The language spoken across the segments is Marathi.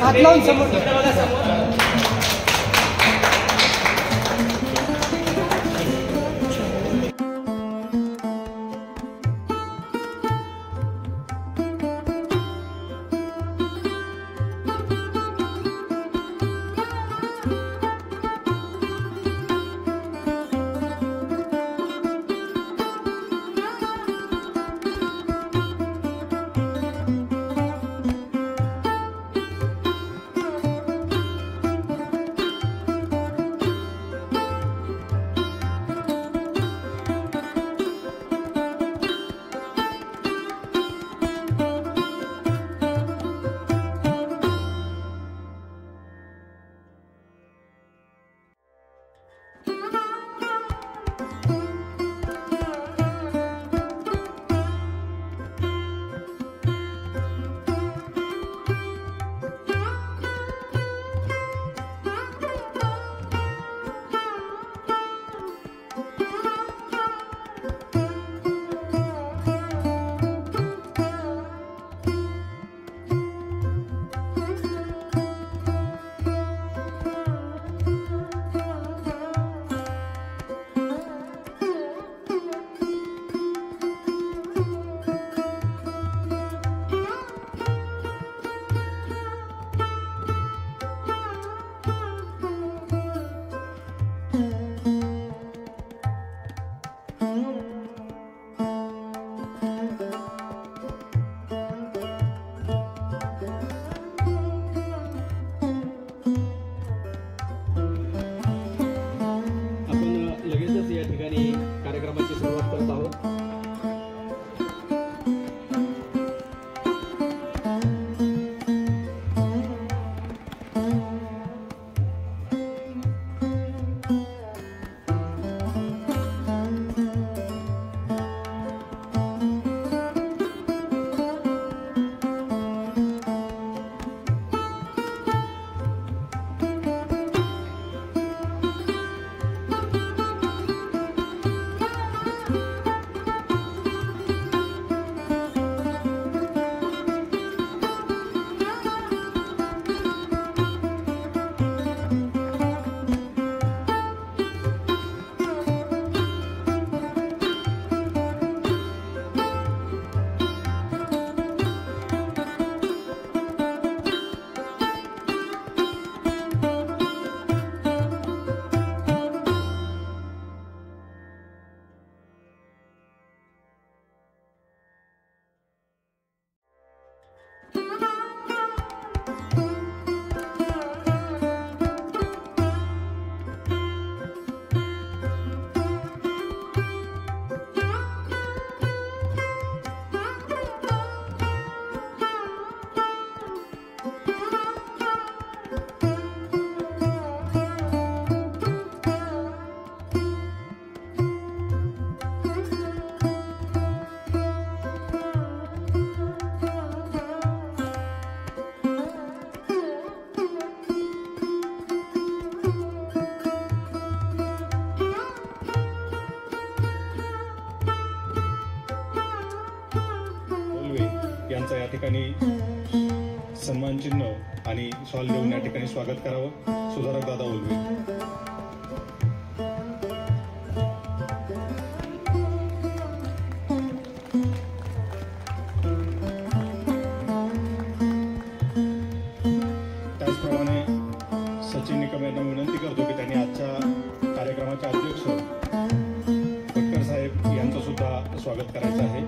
हात लावून समोर यांचा या ठिकाणी सन्मान चिन्ह आणि शॉल देऊन या ठिकाणी स्वागत करावं. सुधारक दादा ओलवे. त्याचप्रमाणे सचिन निकम यांना विनंती करतो की त्यांनी आजच्या कार्यक्रमाचे अध्यक्ष पटकर साहेब यांचं सुद्धा स्वागत करायचं आहे.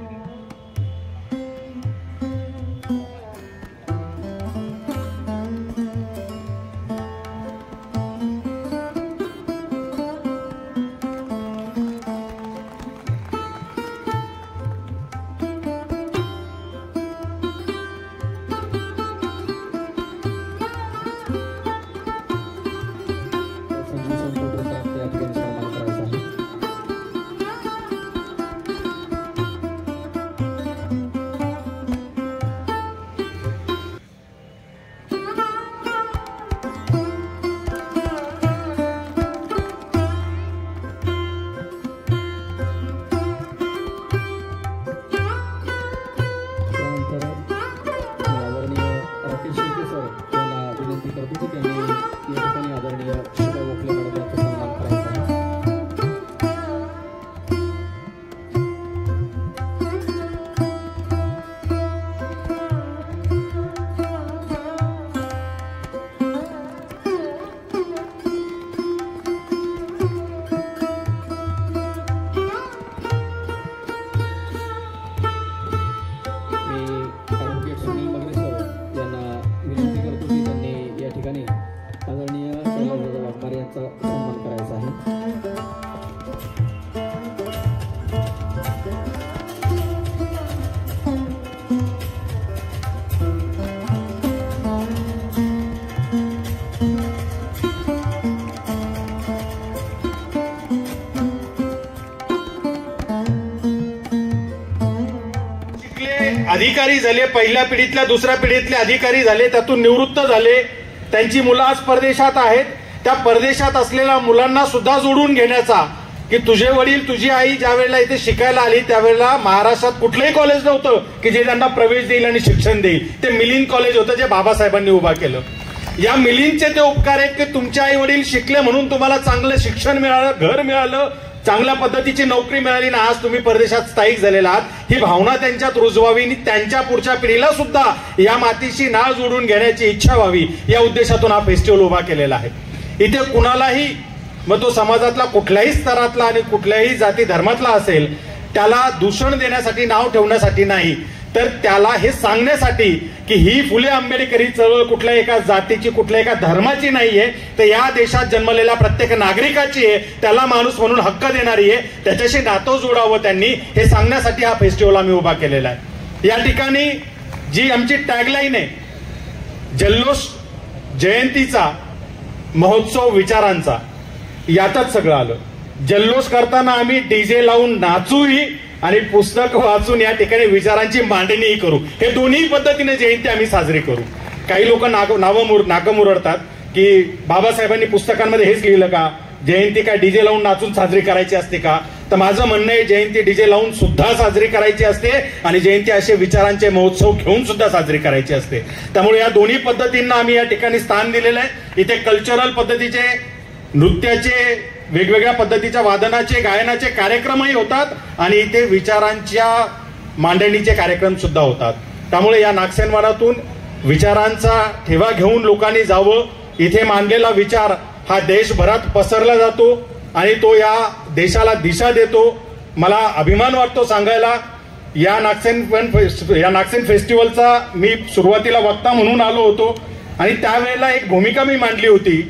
करतो की त्यांनी या ठिकाणी आदरणीय शोभा गोखले मॅडम यांचा सन्मान करायचा आहे. आदरणीय कैलासदादा वाघमारे यांचा सन्मान करायचा आहे. अधिकारी झाले, पहिल्या पिढीतल्या दुसऱ्या पिढीतले अधिकारी झाले, त्यातून निवृत्त झाले, त्यांची मुलं आज परदेशात आहेत. त्या परदेशात असलेल्या मुलांना सुद्धा जोडून घेण्याचा की तुझे वडील तुझी आई ज्या वेळेला इथे शिकायला आली त्यावेळेला महाराष्ट्रात कुठलंही कॉलेज नव्हतं की जे त्यांना प्रवेश देईल आणि शिक्षण देईल. ते मिलिंद कॉलेज होतं जे बाबासाहेबांनी उभा केलं. या मिलिंदचे ते उपकार आहेत की तुमचे आई वडील शिकले म्हणून तुम्हाला चांगलं शिक्षण मिळालं, घर मिळालं, चांगल्या पद्धतीची नोकरी मिळाली ना आज तुम्ही परदेशात स्थायिक झालेला आहात. ही भावना त्यांच्यात रुजवावी आणि त्यांच्या पुढच्या पिढीला सुद्धा या मातीशी नाळ जोडून घेण्याची इच्छा व्हावी या उद्देशातून हा फेस्टिवल उभा केलेला आहे. इथे कुणालाही मग तो समाजातला कुठल्याही स्तरातला आणि कुठल्याही जाती धर्मातला असेल त्याला दूषण देण्यासाठी, नाव ठेवण्यासाठी नाही, तर त्याला हे सांगण्यासाठी की ही फुले आंबेडकरी चळवळ कुठल्या एका जातीची, कुठल्या एका धर्माची नाहीये, तर या देशात जन्मलेल्या प्रत्येक नागरिकाची आहे. त्याला माणूस म्हणून हक्क देणारी आहे, त्याच्याशी नातं जोडावं त्यांनी हे सांगण्यासाठी हा फेस्टिवल आम्ही उभा केलेला आहे. या ठिकाणी जी आमची टॅगलाईन आहे, जल्लोष जयंतीचा महोत्सव विचारांचा, यातच सगळं आलं. जल्लोष करताना आम्ही डीजे लावून नाचूही आणि पुस्तक वाचून या ठिकाणी विचारांची मांडणीही करू. हे दोन्ही पद्धतीने जयंती आम्ही साजरी करू. काही लोक नाकं मुरडतात की बाबासाहेबांनी पुस्तकांमध्ये हेच लिहिलं का, जयंती काय डीजे लावून नाचून साजरी करायची असते का? तर माझं म्हणणं आहे जयंती डीजे लावून सुद्धा साजरी करायची असते आणि जयंती असे विचारांचे महोत्सव घेऊन सुद्धा साजरी करायची असते. त्यामुळे या दोन्ही पद्धतींना आम्ही या ठिकाणी स्थान दिलेलं आहे. इथे कल्चरल पद्धतीचे, नृत्याचे, वेगवेगळ्या पद्धतीच्या वादनाचे, गायनाचे कार्यक्रमही होतात आणि इथे विचारांच्या मांडणीचे कार्यक्रम सुद्धा होतात. त्यामुळे या नागसेनवाडातून विचारांचा ठेवा घेऊन लोकांनी जावं. इथे मांडलेला विचार हा देशभरात पसरला जातो आणि तो या देशाला दिशा देतो. मला अभिमान वाटतो सांगायला, या नागसेन फेस्टिवलचा मी सुरुवातीला वक्ता म्हणून आलो होतो आणि त्यावेळेला एक भूमिका मी मांडली होती,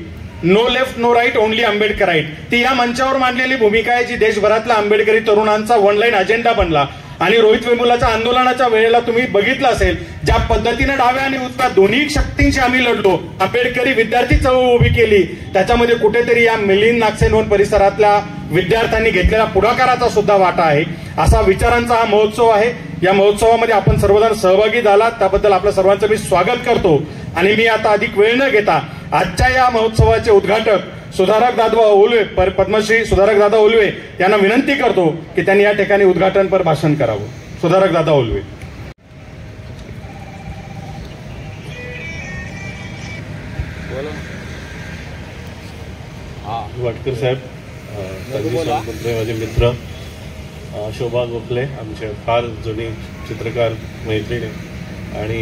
no left no right only Ambedkarite. ती या मंचावर मांडलेली भूमिका आहे जी देशभरातल्या आंबेडकरी तरुणांचा ऑनलाईन अजेंडा बनला. आणि रोहित वेमुलाच्या आंदोलनाच्या वेळेला तुम्ही बघितलं असेल ज्या पद्धतीने डाव्या आणि उजव्या दोन्ही शक्तींशी आम्ही लढलो, आंबेडकरी विद्यार्थी चळवळ उभी केली, त्याच्यामध्ये कुठेतरी या मिलिंद नागसेनवन परिसरातल्या विद्यार्थ्यांनी घेतलेल्या पुढाकाराचा सुद्धा वाटा आहे. असा विचारांचा हा महोत्सव आहे. या महोत्सवामध्ये आपण सर्वजण सहभागी झालात त्याबद्दल आपल्या सर्वांचं मी स्वागत करतो. आणि मी आता अधिक वेळ न घेता आजच्या या महोत्सवाचे उद्घाटक सुधारक दादा ओलवे, पद्मश्री सुधारक दादा ओलवे यांना विनंती करतो की त्यांनी या ठिकाणी उद्घाटनपर भाषण करावं. सुधारक दादा ओलवे. वाटकर साहेब, माझे मित्र शोभा गोखले, आमचे फार जुनी चित्रकार मैत्रिणी, आणि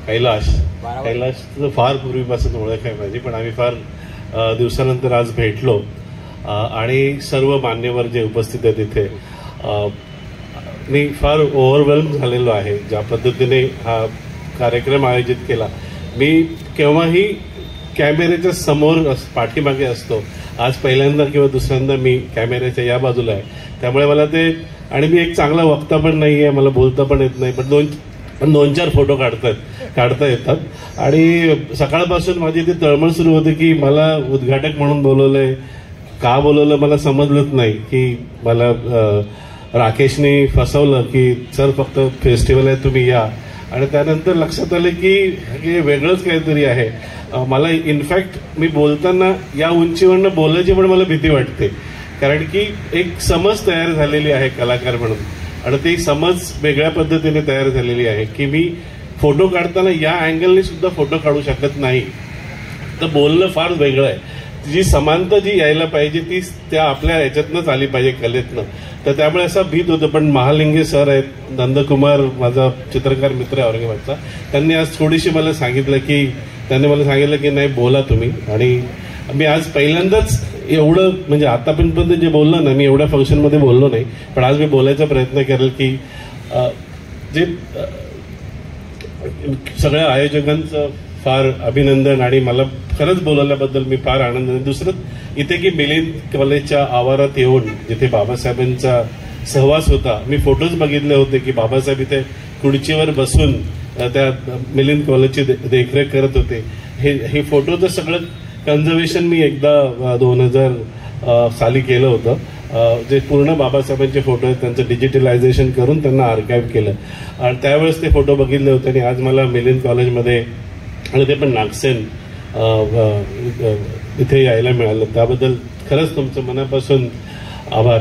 कैलासचं फार पूर्वीपासून ओळख आहे माझी, पण आम्ही फार दिवसानंतर आज भेटलो. आणि सर्व मान्यवर जे उपस्थित आहेत तिथे मी फार ओव्हरवेल्म झालेलो आहे ज्या पद्धतीने हा कार्यक्रम आयोजित केला. मी केव्हाही कॅमेऱ्याच्या समोर पाठीमागे असतो, आज पहिल्यांदा किंवा दुसऱ्यांदा मी कॅमेऱ्याच्या या बाजूला आहे. त्यामुळे मला ते, आणि मी एक चांगला वक्ता पण नाही आहे, मला बोलता पण येत नाही, पण दोन चार फोटो काढता येतात. आणि सकाळपासून माझी ती तळमळ सुरू होती की मला उद्घाटक म्हणून बोलवलंय, का बोलवलं मला समजलंच नाही. की मला राकेशने फसवलं की सर फक्त फेस्टिवल आहे तुम्ही या, आणि त्यानंतर लक्षात आलं की हे वेगळंच काहीतरी आहे. मला इनफॅक्ट मी बोलताना या उंचीवरनं बोलायची पण मला भीती वाटते, कारण की एक समज तयार झालेली आहे कलाकार म्हणून, आणि ती समज वेगळ्या पद्धतीने तयार झालेली आहे की मी फोटो काढताना या अँगलने सुद्धा फोटो काढू शकत नाही, तर बोलणं फार वेगळं आहे. जी समानता जी यायला पाहिजे ती त्या आपल्या ह्याच्यातनंच आली पाहिजे, कलेतनं. तर त्यामुळे असं भीत होतं. पण महालिंगे सर आहेत, नंदकुमार माझा चित्रकार मित्र आहे औरंगाबादचा, त्यांनी आज थोडीशी मला सांगितलं की नाही बोला तुम्ही. आणि मी आज पहिल्यांदाच एवढं म्हणजे आतापर्यंत जे बोललो ना, मी एवढ्या फंक्शनमध्ये बोललो नाही, पण आज मी बोलायचा प्रयत्न करेल की जे सगळ्या आयोजकांचं फार अभिनंदन आणि मला खरंच बोलवल्याबद्दल मी फार आनंद आहे. दुसरं इथे की मिलिंद कॉलेजच्या आवारात येऊन जिथे बाबासाहेबांचा सहवास होता, मी फोटोज बघितले होते की बाबासाहेब इथे खुर्चीवर बसून त्या मिलिंद कॉलेजची देखरेख करत होते. हे फोटोचं सगळं कन्झर्वेशन मी एकदा 2000 साली केलं होतं. जे पूर्ण बाबासाहेबांचे फोटो आहेत त्यांचं डिजिटलायझेशन करून त्यांना आर्काईव्ह केलं आणि त्यावेळेस ते फोटो बघितले होते. आणि आज मला मिलिंद कॉलेजमध्ये आणि ते पण नागसेन इथे यायला मिळालं, त्याबद्दल खरंच तुमचं मनापासून आभार.